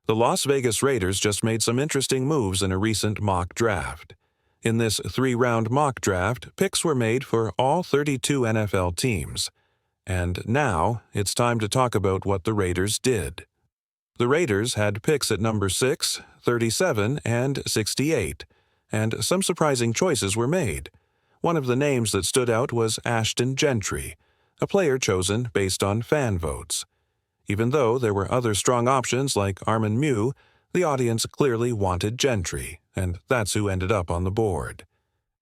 The Las Vegas Raiders just made some interesting moves in a recent mock draft. In this 3-round mock draft, picks were made for all 32 NFL teams. And now, it's time to talk about what the Raiders did. The Raiders had picks at number 6, 37, and 68, and some surprising choices were made. One of the names that stood out was Ashton Jeanty, a player chosen based on fan votes. Even though there were other strong options like Armin Mew, the audience clearly wanted Jeanty, and that's who ended up on the board.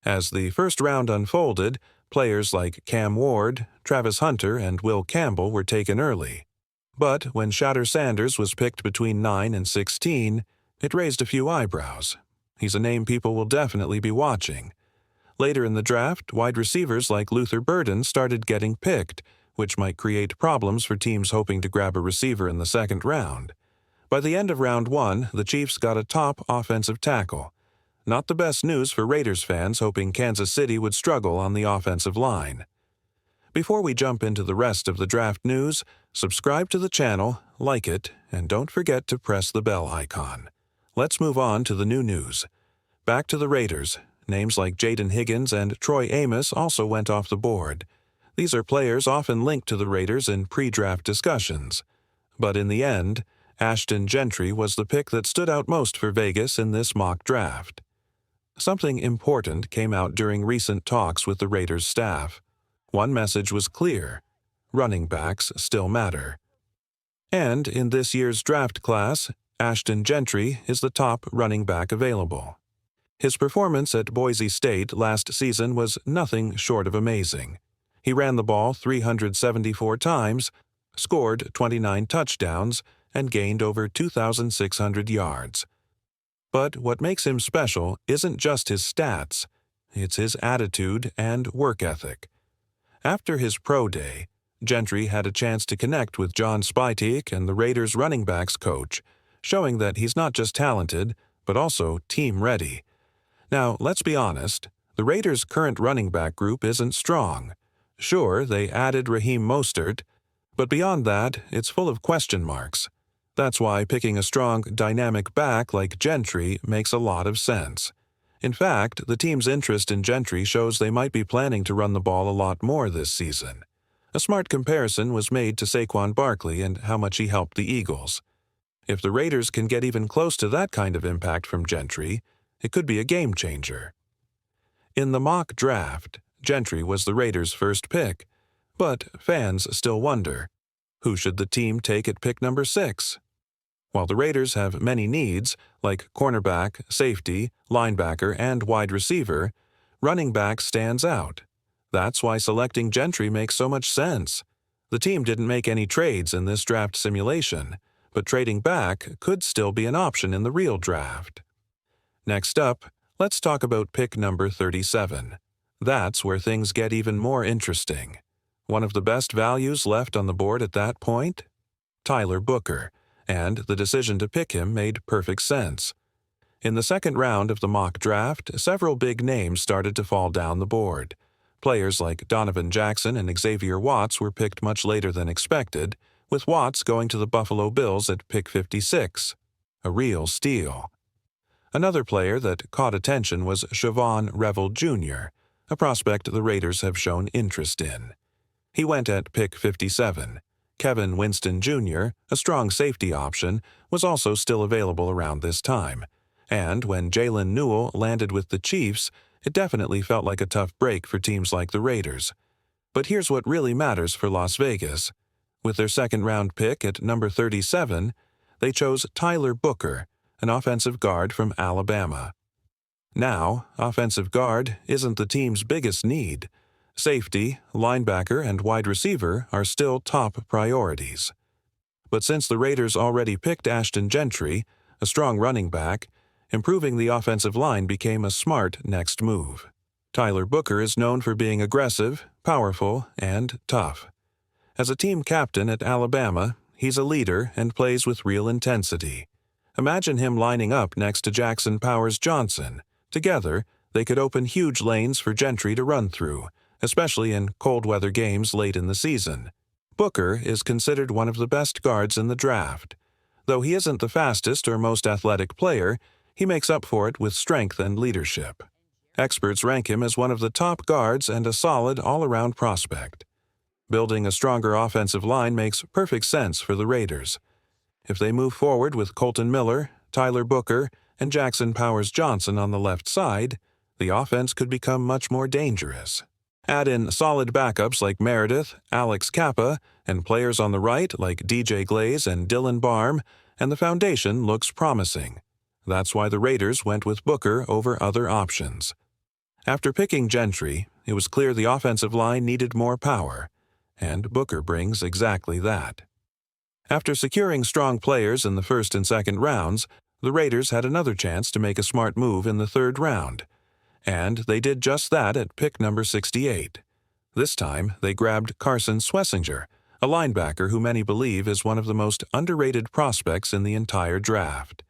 As the first round unfolded, players like Cam Ward, Travis Hunter, and Will Campbell were taken early. But when Shedeur Sanders was picked between 9 and 16, it raised a few eyebrows. He's a name people will definitely be watching. Later in the draft, wide receivers like Luther Burden started getting picked, which might create problems for teams hoping to grab a receiver in the second round. By the end of round 1, the Chiefs got a top offensive tackle. Not the best news for Raiders fans hoping Kansas City would struggle on the offensive line. Before we jump into the rest of the draft news, subscribe to the channel, like it, and don't forget to press the bell icon. Let's move on to the new news. Back to the Raiders. Names like Jaden Higgins and Troy Amos also went off the board. These are players often linked to the Raiders in pre-draft discussions. But in the end, Ashton Jeanty was the pick that stood out most for Vegas in this mock draft. Something important came out during recent talks with the Raiders staff. One message was clear: running backs still matter. And in this year's draft class, Ashton Jeanty is the top running back available. His performance at Boise State last season was nothing short of amazing. He ran the ball 374 times, scored 29 touchdowns, and gained over 2,600 yards. But what makes him special isn't just his stats, it's his attitude and work ethic. After his pro day, Jeanty had a chance to connect with John Spytek and the Raiders running backs coach, showing that he's not just talented, but also team-ready. Now, let's be honest, the Raiders' current running back group isn't strong. Sure, they added Raheem Mostert, but beyond that, it's full of question marks. That's why picking a strong, dynamic back like Jeanty makes a lot of sense. In fact, the team's interest in Jeanty shows they might be planning to run the ball a lot more this season. A smart comparison was made to Saquon Barkley and how much he helped the Eagles. If the Raiders can get even close to that kind of impact from Jeanty, it could be a game-changer. In the mock draft, Jeanty was the Raiders' first pick, but fans still wonder, who should the team take at pick number 6? While the Raiders have many needs, like cornerback, safety, linebacker, and wide receiver, running back stands out. That's why selecting Jeanty makes so much sense. The team didn't make any trades in this draft simulation, but trading back could still be an option in the real draft. Next up, let's talk about pick number 37. That's where things get even more interesting. One of the best values left on the board at that point? Tyler Booker, and the decision to pick him made perfect sense. In the second round of the mock draft, several big names started to fall down the board. Players like Donovan Jackson and Xavier Watts were picked much later than expected, with Watts going to the Buffalo Bills at pick 56. A real steal. Another player that caught attention was Siobhan Revel Jr., a prospect the Raiders have shown interest in. He went at pick 57. Kevin Winston Jr., a strong safety option, was also still available around this time. And when Jalen Newell landed with the Chiefs, it definitely felt like a tough break for teams like the Raiders. But here's what really matters for Las Vegas. With their second-round pick at number 37, they chose Tyler Booker, an offensive guard from Alabama. Now, offensive guard isn't the team's biggest need. Safety, linebacker, and wide receiver are still top priorities. But since the Raiders already picked Ashton Jeanty, a strong running back, improving the offensive line became a smart next move. Tyler Booker is known for being aggressive, powerful, and tough. As a team captain at Alabama, he's a leader and plays with real intensity. Imagine him lining up next to Jackson Powers Johnson. Together, they could open huge lanes for Jeanty to run through, especially in cold-weather games late in the season. Booker is considered one of the best guards in the draft. Though he isn't the fastest or most athletic player, he makes up for it with strength and leadership. Experts rank him as one of the top guards and a solid all-around prospect. Building a stronger offensive line makes perfect sense for the Raiders. If they move forward with Kolton Miller, Tyler Booker, and Jackson Powers-Johnson on the left side, the offense could become much more dangerous. Add in solid backups like Meredith, Alex Kappa, and players on the right like DJ Glaze and Dylan Barm, and the foundation looks promising. That's why the Raiders went with Booker over other options. After picking Jeanty, it was clear the offensive line needed more power, and Booker brings exactly that. After securing strong players in the first and second rounds, the Raiders had another chance to make a smart move in the third round. And they did just that at pick number 68. This time, they grabbed Carson Swessinger, a linebacker who many believe is one of the most underrated prospects in the entire draft.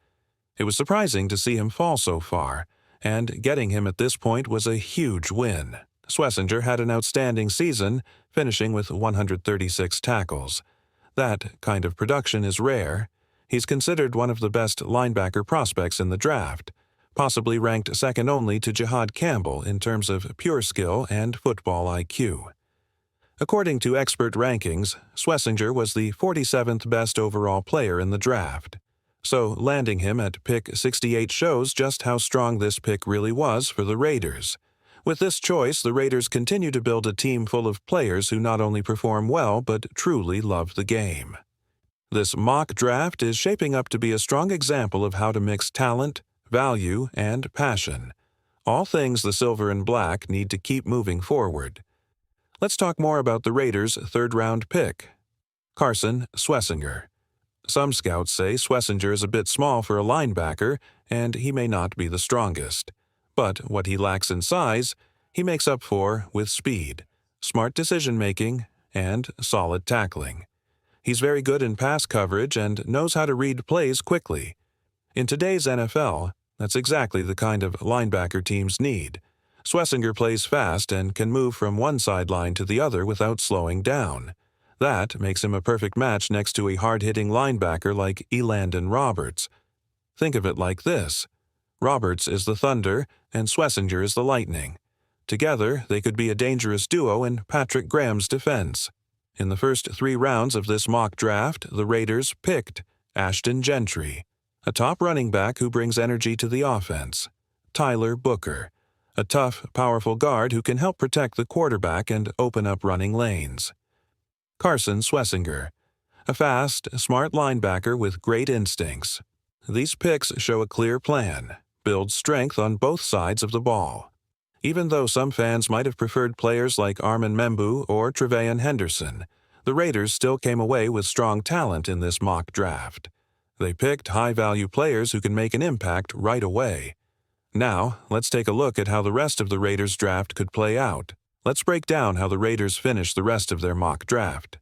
It was surprising to see him fall so far, and getting him at this point was a huge win. Swessinger had an outstanding season, finishing with 136 tackles. That kind of production is rare. He's considered one of the best linebacker prospects in the draft, possibly ranked second only to Jihad Campbell in terms of pure skill and football IQ. According to expert rankings, Swessinger was the 47th best overall player in the draft. So landing him at pick 68 shows just how strong this pick really was for the Raiders. With this choice, the Raiders continue to build a team full of players who not only perform well but truly love the game. This mock draft is shaping up to be a strong example of how to mix talent, value, and passion, all things the silver and black need to keep moving forward. Let's talk more about the Raiders' third-round pick, Carson Swessinger. Some scouts say Swessinger is a bit small for a linebacker, and he may not be the strongest. But what he lacks in size, he makes up for with speed, smart decision-making, and solid tackling. He's very good in pass coverage and knows how to read plays quickly. In today's NFL, that's exactly the kind of linebacker teams need. Swessinger plays fast and can move from one sideline to the other without slowing down. That makes him a perfect match next to a hard-hitting linebacker like Elandon Roberts. Think of it like this. Roberts is the Thunder, and Swessinger is the Lightning. Together, they could be a dangerous duo in Patrick Graham's defense. In the first 3 rounds of this mock draft, the Raiders picked Ashton Jeanty, a top running back who brings energy to the offense; Tyler Booker, a tough, powerful guard who can help protect the quarterback and open up running lanes; Carson Swessinger, a fast, smart linebacker with great instincts. These picks show a clear plan, build strength on both sides of the ball. Even though some fans might have preferred players like Armin Membu or Trevayon Henderson, the Raiders still came away with strong talent in this mock draft. They picked high-value players who can make an impact right away. Now, let's take a look at how the rest of the Raiders draft could play out. Let's break down how the Raiders finished the rest of their mock draft.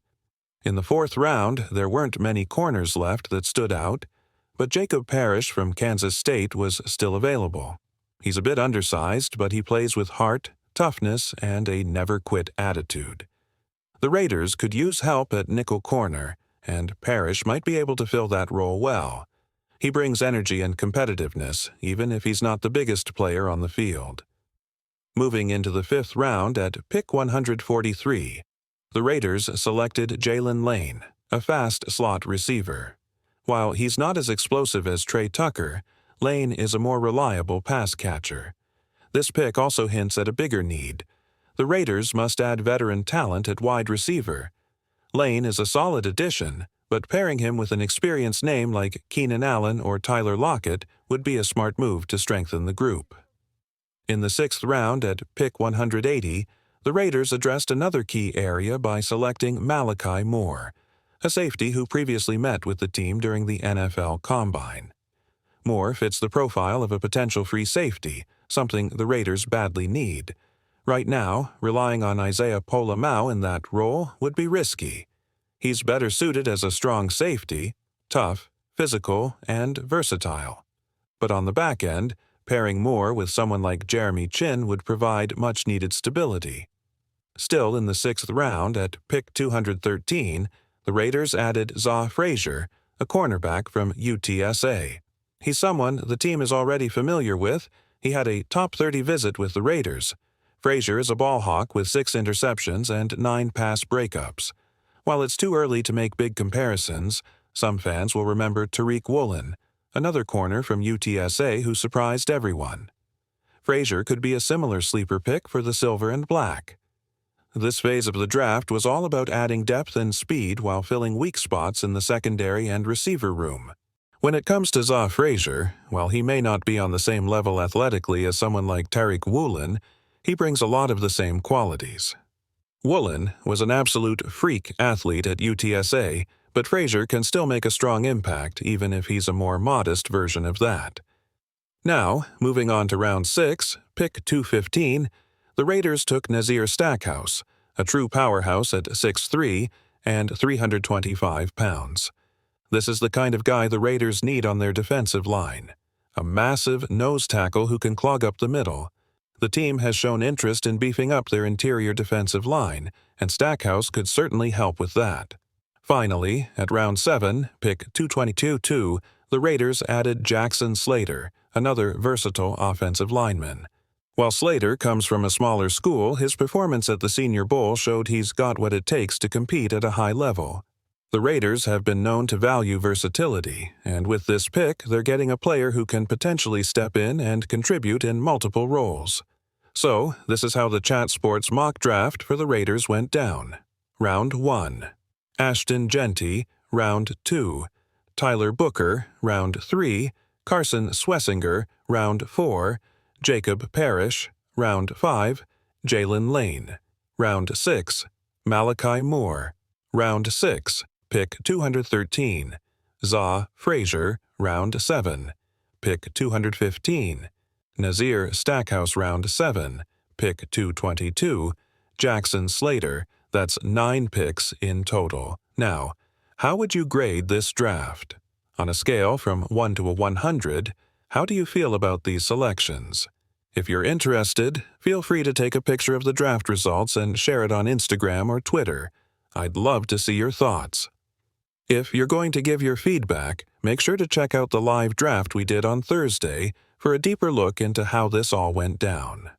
In the 4th round, there weren't many corners left that stood out, but Jacob Parrish from Kansas State was still available. He's a bit undersized, but he plays with heart, toughness, and a never-quit attitude. The Raiders could use help at nickel corner, and Parrish might be able to fill that role well. He brings energy and competitiveness, even if he's not the biggest player on the field. Moving into the 5th round at pick 143, the Raiders selected Jalen Lane, a fast slot receiver. While he's not as explosive as Trey Tucker, Lane is a more reliable pass catcher. This pick also hints at a bigger need. The Raiders must add veteran talent at wide receiver. Lane is a solid addition, but pairing him with an experienced name like Keenan Allen or Tyler Lockett would be a smart move to strengthen the group. In the 6th round at pick 180, the Raiders addressed another key area by selecting Malachi Moore, a safety who previously met with the team during the NFL Combine. Moore fits the profile of a potential free safety, something the Raiders badly need. Right now, relying on Isaiah Pola-Mao in that role would be risky. He's better suited as a strong safety, tough, physical, and versatile. But on the back end, pairing Moore with someone like Jeremy Chinn would provide much-needed stability. Still in the 6th round at pick 213, the Raiders added Zaw Frazier, a cornerback from UTSA. He's someone the team is already familiar with. He had a top 30 visit with the Raiders. Frazier is a ball hawk with 6 interceptions and 9 pass breakups. While it's too early to make big comparisons, some fans will remember Tariq Woolen, another corner from UTSA who surprised everyone. Frazier could be a similar sleeper pick for the Silver and Black. This phase of the draft was all about adding depth and speed while filling weak spots in the secondary and receiver room. When it comes to Za Frazier, while he may not be on the same level athletically as someone like Tariq Woolen, he brings a lot of the same qualities. Woolen was an absolute freak athlete at UTSA, but Frazier can still make a strong impact even if he's a more modest version of that. Now, moving on to round 6, pick 215, the Raiders took Nazir Stackhouse, a true powerhouse at 6'3" and 325 pounds. This is the kind of guy the Raiders need on their defensive line. A massive nose tackle who can clog up the middle. The team has shown interest in beefing up their interior defensive line, and Stackhouse could certainly help with that. Finally, at round 7, pick 222-2, the Raiders added Jackson Slater, another versatile offensive lineman. While Slater comes from a smaller school, his performance at the Senior Bowl showed he's got what it takes to compete at a high level. The Raiders have been known to value versatility, and with this pick, they're getting a player who can potentially step in and contribute in multiple roles. So, this is how the Chat Sports mock draft for the Raiders went down. Round 1. Ashton Jeanty, Round 2. Tyler Booker, Round 3. Carson Swessinger, Round 4. Jacob Parrish, Round 5. Jalen Lane. Round 6. Malachi Moore. Round 6. Pick 213. Za Frazier, Round 7. Pick 215. Nazir Stackhouse, Round 7. Pick 222. Jackson Slater. That's 9 picks in total. Now, how would you grade this draft? On a scale from 1 to 100, how do you feel about these selections? If you're interested, feel free to take a picture of the draft results and share it on Instagram or Twitter. I'd love to see your thoughts. If you're going to give your feedback, make sure to check out the live draft we did on Thursday for a deeper look into how this all went down.